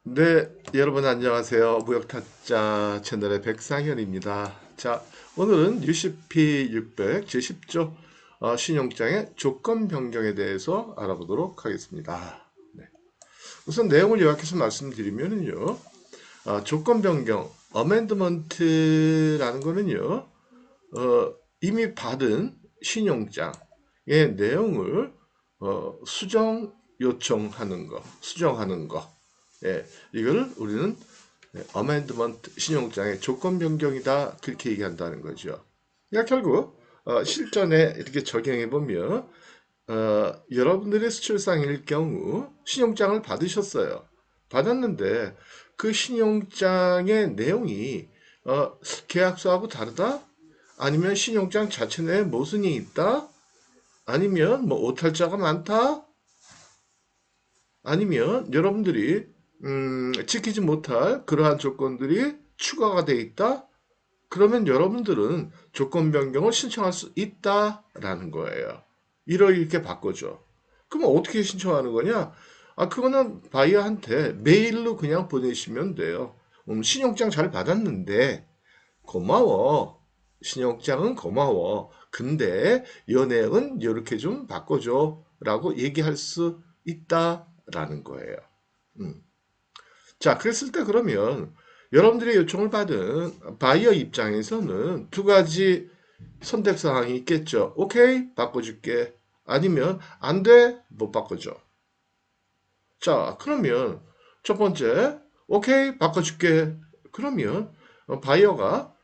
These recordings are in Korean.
네, 여러분 안녕하세요. 무역타짜 채널의 백상현입니다. 자, 오늘은 UCP 600 제10조 신용장의 조건 변경에 대해서 알아보도록 하겠습니다. 네. 우선 내용을 요약해서 말씀드리면요. 조건 변경, 어멘드먼트라는 거는요. 이미 받은 신용장의 내용을 수정 요청하는 거, 수정하는 거. 예, 이거를 우리는 어멘드먼트 신용장의 조건 변경이다 그렇게 얘기한다는 거죠. 그러니까 결국 실전에 이렇게 적용해 보면 여러분들의 수출상일 경우 신용장을 받으셨어요. 받았는데 그 신용장의 내용이 계약서하고 다르다? 아니면 신용장 자체 내에 모순이 있다? 아니면 뭐 오탈자가 많다? 아니면 여러분들이 지키지 못할 그러한 조건들이 추가가 돼 있다? 그러면 여러분들은 조건 변경을 신청할 수 있다라는 거예요. 이렇게 바꿔줘. 그럼 어떻게 신청하는 거냐? 그거는 바이어한테 메일로 그냥 보내시면 돼요. 신용장 잘 받았는데 고마워. 신용장은 고마워. 근데 연행은 이렇게 좀 바꿔줘. 라고 얘기할 수 있다라는 거예요. 음. 자, 그랬을 때 그러면 여러분들의 요청을 받은 바이어 입장에서는 두 가지 선택 사항이 있겠죠. 오케이, 바꿔줄게. 아니면 안 돼, 못 바꿔줘. 자, 그러면 첫 번째, 오케이, 바꿔줄게. 그러면 바이어가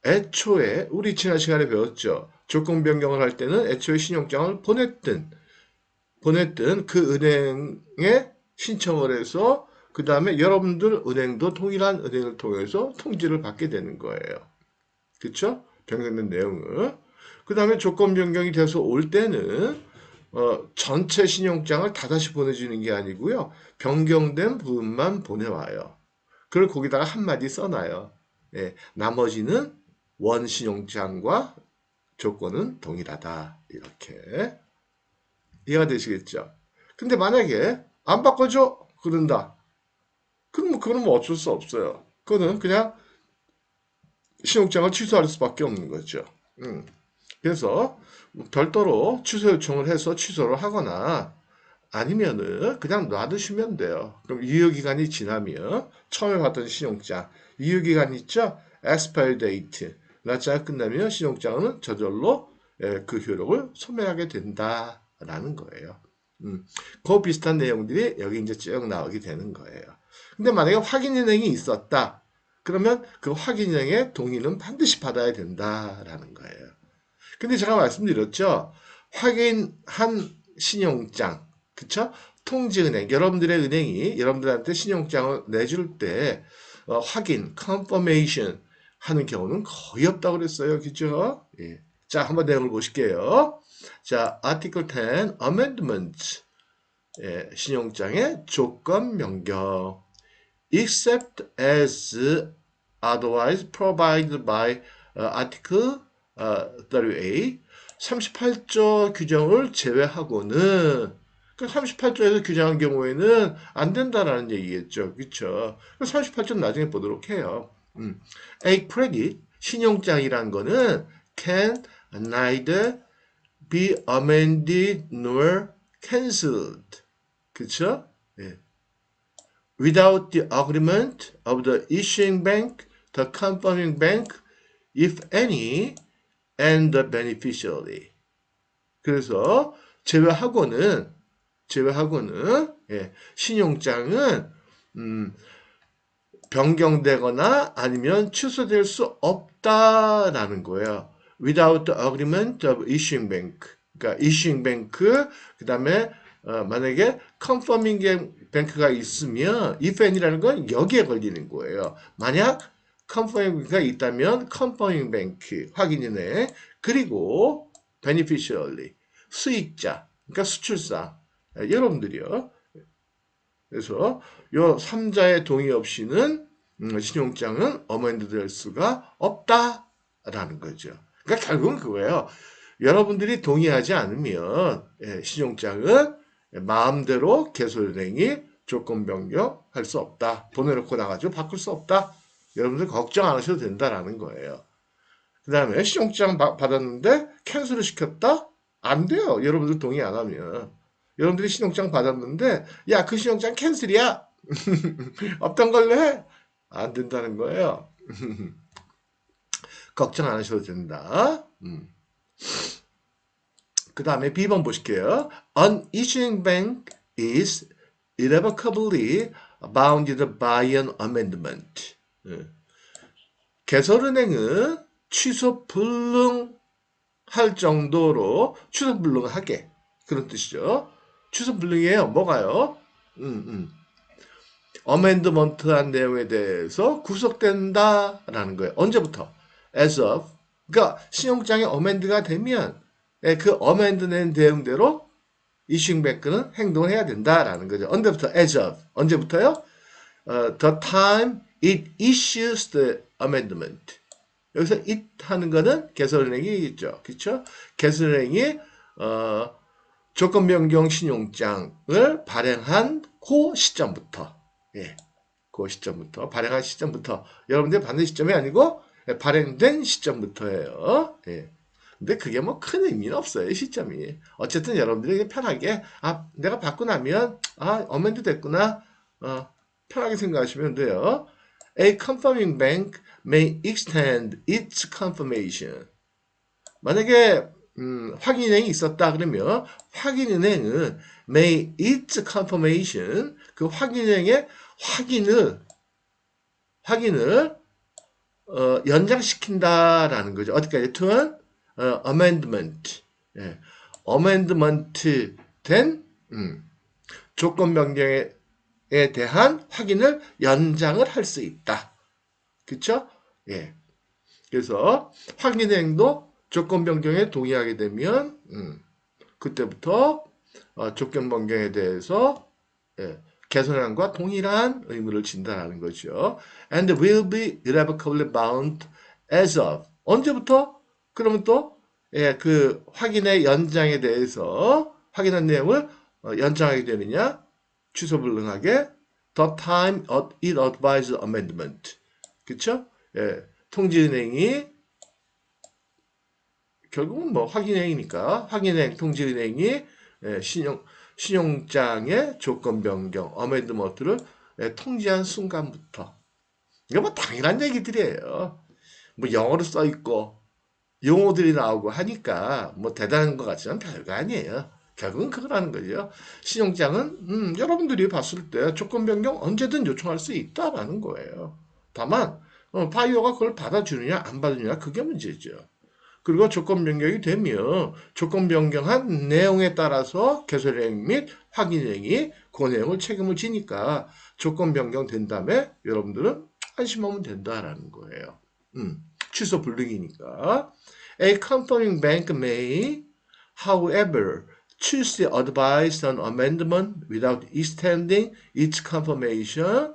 애초에 우리 지난 시간에 배웠죠. 조건 변경을 할 때는 애초에 신용장을 보냈던 그 은행에 신청을 해서 그 다음에 여러분들 은행도 동일한 은행을 통해서 통지를 받게 되는 거예요. 그렇죠? 변경된 내용을. 그 다음에 조건 변경이 돼서 올 때는 전체 신용장을 다다시 보내주는 게 아니고요. 변경된 부분만 보내와요. 그걸 거기다가 한마디 써놔요. 예, 나머지는 원 신용장과 조건은 동일하다. 이렇게. 이해가 되시겠죠? 근데 만약에 안 바꿔줘 그런다. 그럼 어쩔 수 없어요. 그거는 그냥 신용장을 취소할 수밖에 없는 거죠. 그래서 별도로 취소 요청을 해서 취소를 하거나 아니면은 그냥 놔두시면 돼요. 그럼 유효기간이 지나면 처음에 받던 신용장 유효기간 있죠? expire date 날짜가 끝나면 신용장은 저절로 그 효력을 소멸하게 된다라는 거예요. 그 비슷한 내용들이 여기 이제 쭉 나오게 되는 거예요. 근데 만약에 확인은행이 있었다. 그러면 그 확인은행의 동의는 반드시 받아야 된다라는 거예요. 근데 제가 말씀드렸죠. 확인한 신용장, 그쵸? 통지은행, 여러분들의 은행이 여러분들한테 신용장을 내줄 때 확인, confirmation 하는 경우는 거의 없다고 그랬어요. 그죠? 예. 자, 한번 내용을 보실게요. 자, Article 10, Amendment. 예, 신용장의 조건 변경. Except as otherwise provided by Article 38. 38조 규정을 제외하고는 38조에서 규정한 경우에는 안 된다라는 얘기겠죠. 그렇죠? 38조 나중에 보도록 해요. A credit 신용장이란 거는 can neither be amended nor cancelled. 그쵸? 예. Without the agreement of the issuing bank, the confirming bank, if any, and the beneficiary. 그래서 제외하고는 신용장은 변경되거나 아니면 취소될 수 없다라는 거예요. Without the agreement of issuing bank. 그러니까 issuing bank 그다음에 만약에 confirming bank가 있으면 if and이라는 건 여기에 걸리는 거예요. 만약 confirming bank가 있다면 confirming bank 확인이네. 그리고 beneficiary 수익자 그러니까 수출사 여러분들이요. 그래서 요 3자의 동의 없이는 신용장은 어멘드 될 수가 없다라는 거죠. 그러니까 결국은 그거예요. 여러분들이 동의하지 않으면 신용장은 마음대로 개설은행이 조건 변경할 수 없다. 보내놓고 나가지고 바꿀 수 없다. 여러분들 걱정 안 하셔도 된다라는 거예요. 그 다음에 신용장 받았는데 캔슬을 시켰다? 안 돼요. 여러분들 동의 안 하면. 여러분들이 신용장 받았는데 야, 그 신용장 캔슬이야. 없던 걸로 해. 안 된다는 거예요. 걱정 안 하셔도 된다. 그 다음에 B번 보실게요. An issuing bank is irrevocably bounded by an amendment. 개설은행은 취소 불능할 정도로 취소 불능하게 그런 뜻이죠. 취소 불능이에요. 뭐가요? 어멘드먼트한 내용에 대해서 구속된다라는 거예요. 언제부터? As of. 그러니까 신용장에 어멘드가 되면 그 어멘드된 내용대로 이슈잉뱅크는 행동을 해야 된다라는 거죠. 언제부터? As of. 언제부터요? The time it issues the amendment. 여기서 it 하는 거는 개설은행이겠죠. 그렇죠? 개설은행이 조건 변경 신용장을 발행한 그 시점부터, 그 시점부터, 발행한 시점부터, 여러분들 받는 시점이 아니고 발행된 시점부터예요. 근데 그게 뭐 큰 의미는 없어요, 시점이. 어쨌든 여러분들이 편하게, 내가 받고 나면, 어멘드 됐구나, 편하게 생각하시면 돼요. A confirming bank may extend its confirmation. 만약에 확인은행이 있었다 그러면 확인은행은 may its confirmation, 그 확인은행의 확인을 연장시킨다라는 거죠. 어디까지? to an amendment. amendment 된 조건 변경에 대한 확인을 연장을 할 수 있다. 그쵸? 그래서 확인행도 조건 변경에 동의하게 되면 그때부터 조건 변경에 대해서 개선안과 동일한 의무를 진다라는 거죠. And will be irrevocably bound as of. 언제부터? 그러면 또 그 확인의 연장에 대해서 확인한 내용을 연장하게 되느냐? 취소 불능하게 the time it advises amendment. 그쵸? 통지은행이 결국은 뭐 확인은행이니까 확인은행 통지은행이 신용장의 조건 변경 어멘드먼트를 통지한 순간부터 이거 뭐 당연한 얘기들이에요. 뭐 영어로 써 있고 용어들이 나오고 하니까 뭐 대단한 것 같지만 별거 아니에요. 결국은 그거라는 거죠. 신용장은 여러분들이 봤을 때 조건 변경 언제든 요청할 수 있다라는 거예요. 다만 바이오가 그걸 받아주느냐 안 받아주느냐 그게 문제죠. 그리고 조건 변경이 되면 조건 변경한 내용에 따라서 개설은행 및 확인은행이 그 내용을 책임을 지니까 조건 변경된 다음에 여러분들은 안심하면 된다라는 거예요. 취소 불능이니까. A confirming bank may, however, choose to advise an amendment without extending its confirmation.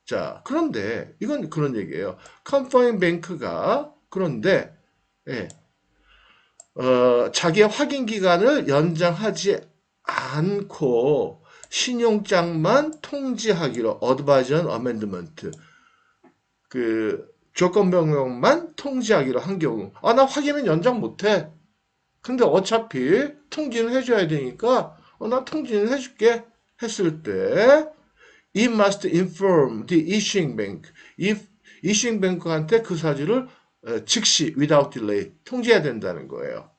자, 그런데 이건 그런 얘기예요. confirming bank가 그런데 자기의 확인 기간을 연장하지 않고 신용장만 통지하기로 advise an amendment. 그 조건 변경만 통지하기로 한 경우 나 확인은 연장 못해. 근데 어차피 통지는 해줘야 되니까 나 통지는 해줄게 했을 때 it must inform the issuing bank. issuing bank한테 그 사실을 즉시 without delay 통지해야 된다는 거예요.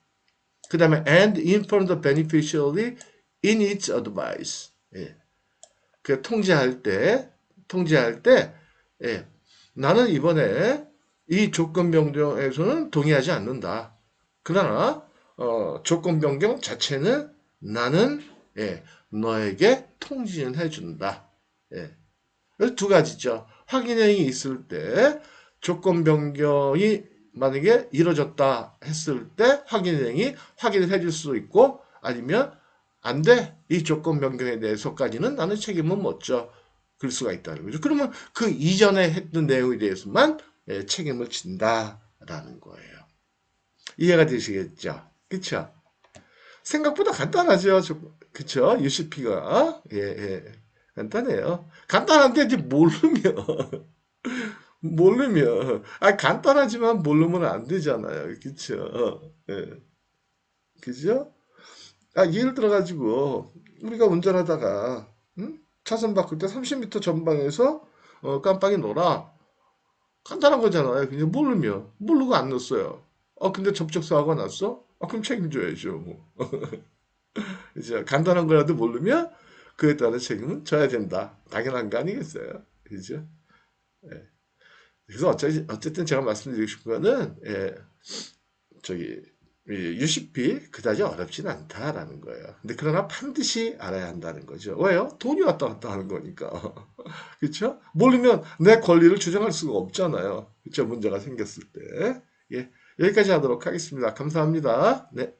그 다음에 and inform the beneficiary in its advice. 그 통지할 때 나는 이번에 이 조건 변경에서는 동의하지 않는다. 그러나 조건 변경 자체는 나는 너에게 통지는 해준다. 두 가지죠. 확인행위 있을 때 조건 변경이 만약에 이루어졌다 했을 때 확인행위 확인을 해줄 수 있고 아니면 안 돼. 이 조건 변경에 대해서까지는 나는 책임을 못 져. 그럴 수가 있다는 거죠. 그러면 그 이전에 했던 내용에 대해서만 책임을 진다라는 거예요. 이해가 되시겠죠? 그쵸? 생각보다 간단하죠? 그쵸? UCP가. 간단해요. 간단한데 이제 모르면 모르면 간단하지만 모르면 안 되잖아요. 그쵸? 예. 그죠? 예를 들어 가지고 우리가 운전하다가 차선 바꿀 때 30m 전방에서 깜빡이 놀아. 간단한 거잖아요. 그냥 모르면 모르고 안 넣었어요. 근데 접촉사고가 났어? 그럼 책임져야죠. 뭐. 이제 간단한 거라도 모르면 그에 따른 책임은 져야 된다. 당연한 거 아니겠어요? 그죠? 예. 그래서 어쨌든 제가 말씀드리고 싶은 거는 저기 유식비 그다지 어렵진 않다라는 거예요. 근데 그러나 반드시 알아야 한다는 거죠. 왜요? 돈이 왔다 갔다 하는 거니까. 그렇죠? 모르면 내 권리를 주장할 수가 없잖아요. 그렇죠? 문제가 생겼을 때. 예. 여기까지 하도록 하겠습니다. 감사합니다. 네.